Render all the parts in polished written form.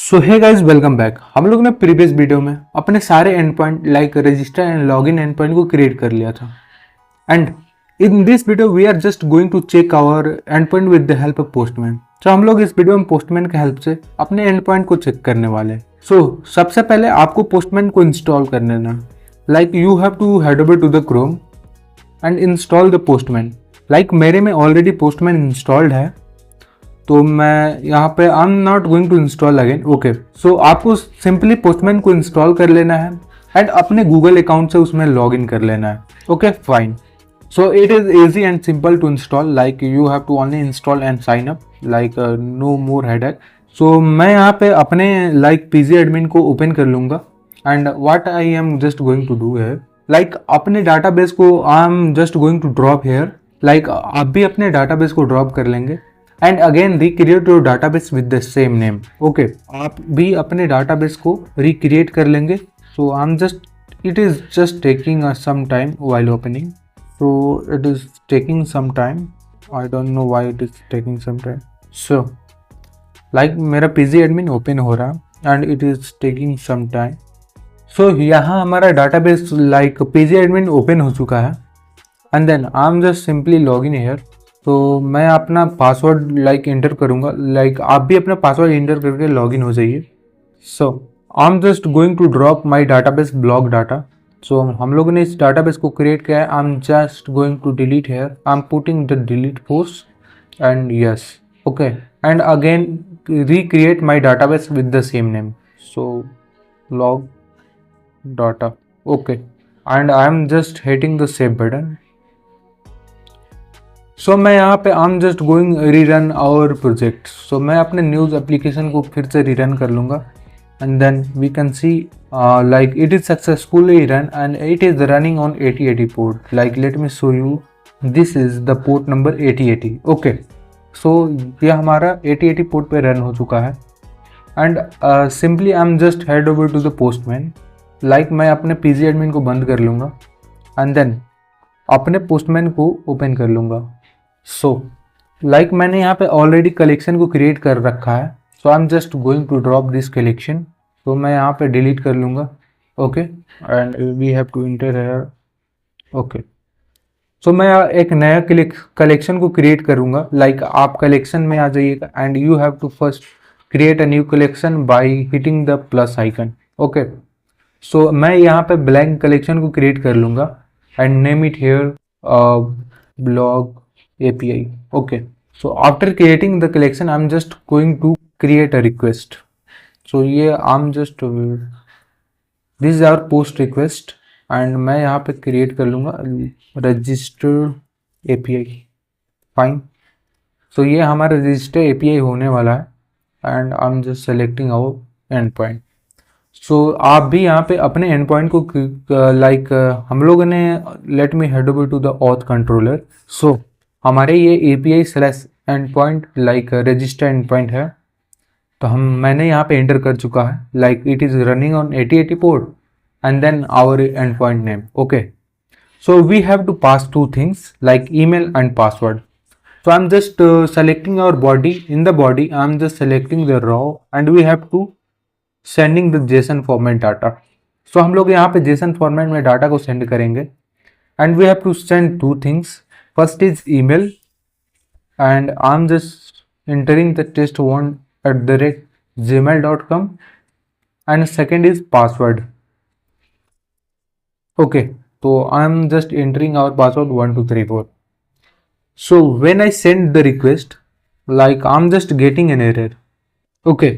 सो hey guys, welcome back. हम लोग ने प्रीवियस वीडियो में अपने सारे endpoint like register and login endpoint को क्रिएट कर लिया था। And in this video we are just going to check our endpoint with the help of Postman. तो हम लोग इस वीडियो में पोस्टमैन की हेल्प से अपने एंड पॉइंट को चेक करने वाले हैं। सो सबसे पहले आपको पोस्टमैन को इंस्टॉल कर लेना। Like you have to head over to the Chrome and install the Postman. Like मेरे में ऑलरेडी पोस्टमैन इंस्टॉल्ड है, तो मैं यहाँ पे I am not going to install again. Okay, so आपको सिंपली पोस्टमैन को इंस्टॉल कर लेना है एंड अपने गूगल अकाउंट से उसमें लॉग इन कर लेना है। Okay fine. So it is easy and simple to install. Like you have to only install and sign up, like no more headache. So मैं यहाँ पे अपने लाइक पीजी एडमिन को ओपन कर लूँगा and what I am just going to do है, like अपने database को I am just going to drop here. Like आप भी अपने डाटाबेस को ड्रॉप कर लेंगे and again recreate your database with the same name. Okay, आप भी अपने डाटाबेस को रिक्रिएट कर लेंगे। So I am just it is just taking some time while opening. So it is taking some time, I don't know why it is taking some time. So like मेरा PG admin open हो रहा है and it is taking some time. So यहाँ हमारा database like PG admin open हो चुका है and then I am just simply log in here. तो मैं अपना पासवर्ड लाइक इंटर करूँगा। लाइक आप भी अपना पासवर्ड इंटर करके लॉगिन हो जाइए। So I am just going to drop my database block data. So हम लोगों ने इस डाटाबेस को क्रिएट किया है। I am just going to delete here, I am putting the delete force and yes. Okay, and again recreate my database with the same name. So log data. Okay, and I am just hitting the save button. So मैं यहाँ पे I am just going rerun our project. So मैं अपने news application को फिर से rerun कर लूँगा and then we can see like it is successfully run and it is running on 8080 port. Like let me show you, this is the port number 8080। Okay, so ये हमारा 8080 port पे run हो चुका है and simply I am just head over to the Postman. Like मैं अपने PG admin को बंद कर लूँगा एंड देन अपने पोस्टमैन को ओपन कर लूँगा। सो लाइक मैंने यहाँ पे ऑलरेडी कलेक्शन को क्रिएट कर रखा है। So I am just going to drop this collection. तो मैं यहाँ पे डिलीट कर लूँगा। Okay, and we have to enter here. Okay, so मैं एक नया कलेक्शन को क्रिएट करूँगा। लाइक आप कलेक्शन में आ जाइएगा and you have to first create a new collection by hitting the plus icon. Okay, so मैं यहाँ पे ब्लैंक कलेक्शन को क्रिएट कर लूँगा and name it here blog API. Okay, so after creating the collection I'm just going to create a request. So ये I'm just this is our post request and मैं यहाँ पे create कर लूँगा register API. Fine. So ये हमारा register API होने वाला है and I'm just selecting our endpoint. सो आप भी यहाँ पे अपने एंड पॉइंट को लाइक हम लोगों ने let me head over to the auth controller. So हमारे ये API slash endpoint like register endpoint है, तो मैंने यहाँ पे एंटर कर चुका है। Like it is running on 8080 port and then our endpoint name. Okay, so we have to pass two things like email and password. So I'm just selecting our body. In the body I'm just selecting the raw and we have to sending the JSON format data. So हम लोग यहाँ पे JSON format में data को send करेंगे and we have to send two things. First is email and I'm just entering the test1@gmail.com and second is password. Okay, so I'm just entering our password 1234. So when I send the request, like I'm just getting an error. Okay,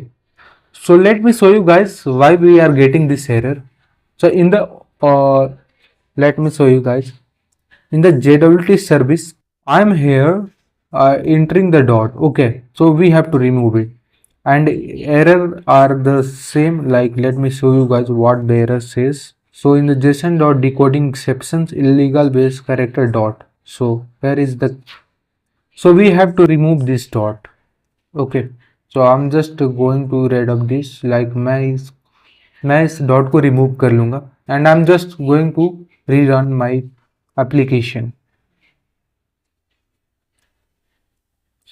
so let me show you guys why we are getting this error. So in the let me show you guys in the JWT service I am here entering the dot. Okay, so we have to remove it and error are the same. Like let me show you guys what the error says. So in the JSON dot decoding exceptions illegal base character dot. So where is the, so we have to remove this dot. Okay, so I'm just going to rid of this. Like मैं इस dot को remove कर लूँगा and I am just going to rerun my application.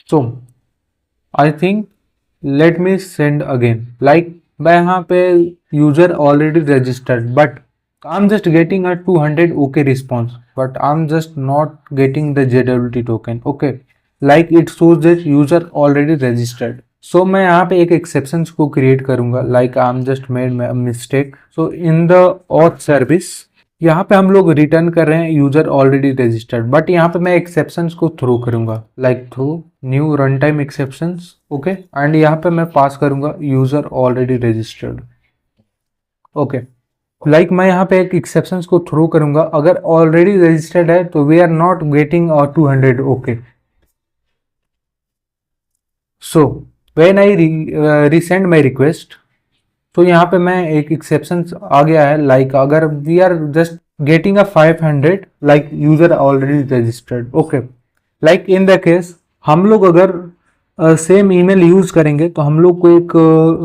So I think let me send again, like मैं यहाँ पे user already registered but I am just getting a 200 okay response, but I am just not getting the JWT token. Okay, like it shows that user already registered. So मैं यहाँ पे एक exceptions को create करूंगा, like I am just made mistake. So in the auth service यहाँ पे हम लोग रिटर्न कर रहे हैं यूजर ऑलरेडी रजिस्टर्ड, बट यहाँ पे मैं एक्सेप्शंस को थ्रो करूंगा, like throw new run time exceptions. Okay, and यहाँ पे मैं पास करूंगा user already registered. Okay, like मैं यहाँ पे एक एक्सेप्शंस को थ्रो करूंगा, अगर ऑलरेडी रजिस्टर्ड है तो we are not getting 200. Okay, so when I resend my request, तो यहाँ पे मैं एक एक्सेप्शन आ गया है, लाइक अगर we are just getting a 500 like user already registered. Okay, like in the case हम लोग अगर सेम ईमेल यूज करेंगे तो हम लोग को एक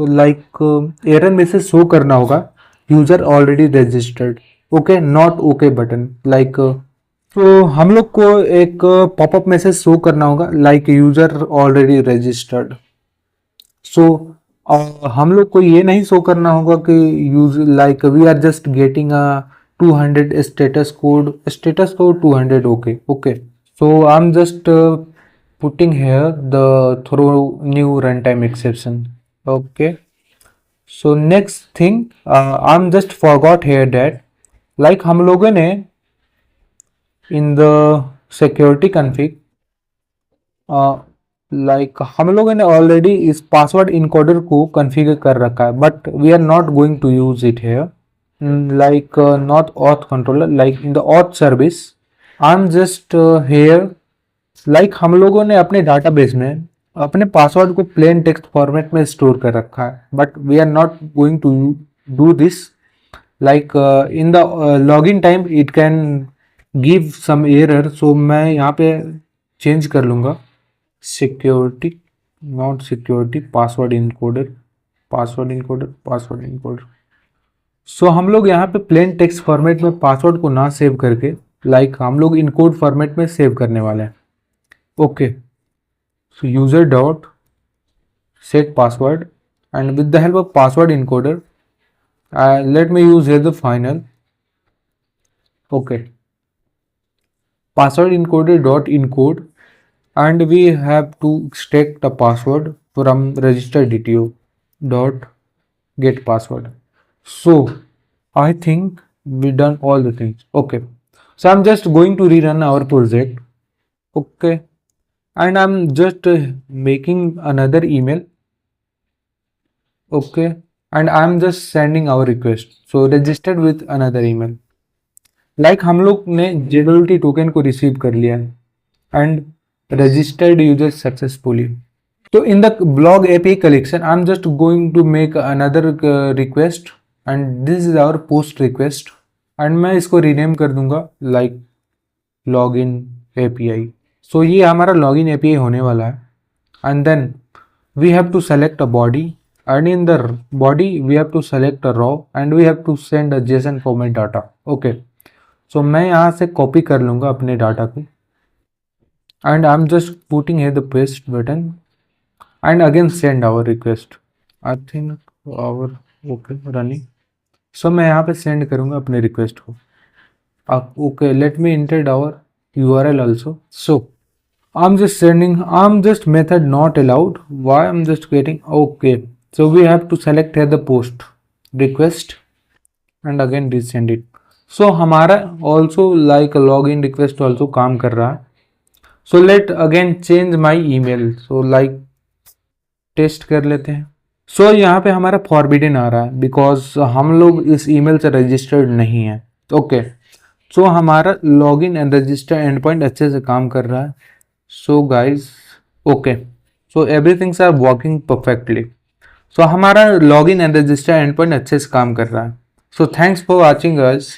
लाइक एरर मैसेज शो करना होगा, user already registered. Okay, not okay button, like तो हम लोग को एक पॉपअप मैसेज शो करना होगा, like user already registered. So हम लोग को ये नहीं शो करना होगा कि use like we are just getting a 200 status code 200. Okay. Okay, so I am just putting here the throw new runtime exception. Okay, so next thing I'm just forgot here that like हम लोगों ने in the security config like हम लोगों ने already इस password encoder को configure कर रखा है, but we are not going to use it here, like not auth controller, like in the auth service I am just here. Like हम लोगों ने अपने डाटाबेस में अपने पासवर्ड को प्लेन टेक्स्ट फॉर्मेट में स्टोर कर रखा है, but we are not going to do this. Like in the login time it can give some error, so मैं यहाँ पे चेंज कर लूँगा security not security password encoder password encoder password encoder. So हम लोग यहाँ पे प्लेन टेक्स्ट फॉर्मेट में पासवर्ड को ना सेव करके लाइक हम लोग इनकोड फॉर्मेट में सेव करने वाले हैं. Okay, so user dot set password and with the help of password encoder let me use here the final. Okay, password encoder dot encode and we have to extract the password from register DTO dot get password. So I think we done all the things. Okay, so I'm just going to rerun our project. Okay, and I'm just making another email. Okay, and I'm just sending our request, so registered with another email. Like हम लोग ने JWT token को receive कर लिया है and registered user successfully. तो in the blog API collection I am just going to make another request and this is our post request and मैं इसको रीनेम कर दूंगा लाइक लॉगिन API. सो ये हमारा लॉगिन API होने वाला है and then we have to select a body and in the body we have to select a raw and we have to send a JSON format data. Okay, so मैं यहाँ से copy कर लूँगा अपने data को and I am just putting है the paste button and again send our request. I think our okay running. So मैं यहाँ पे सेंड करूँगा अपने रिक्वेस्ट को. Okay, let me enter our URL also. So I am just sending, I am just method not allowed, why I am just getting. Okay, so we have to select है the post request and again resend it. So हमारा also like log in request also काम कर रहा है. So let again change my email. So like test कर लेते हैं. सो यहाँ पे हमारा फॉरबिडन आ रहा है बिकॉज हम लोग इस ईमेल से रजिस्टर्ड नहीं है. ओके, सो हमारा log in and register endpoint अच्छे से काम कर रहा है. So guys okay, so everything's are working perfectly. So हमारा log in and register endpoint अच्छे से काम कर रहा है. So thanks for watching guys.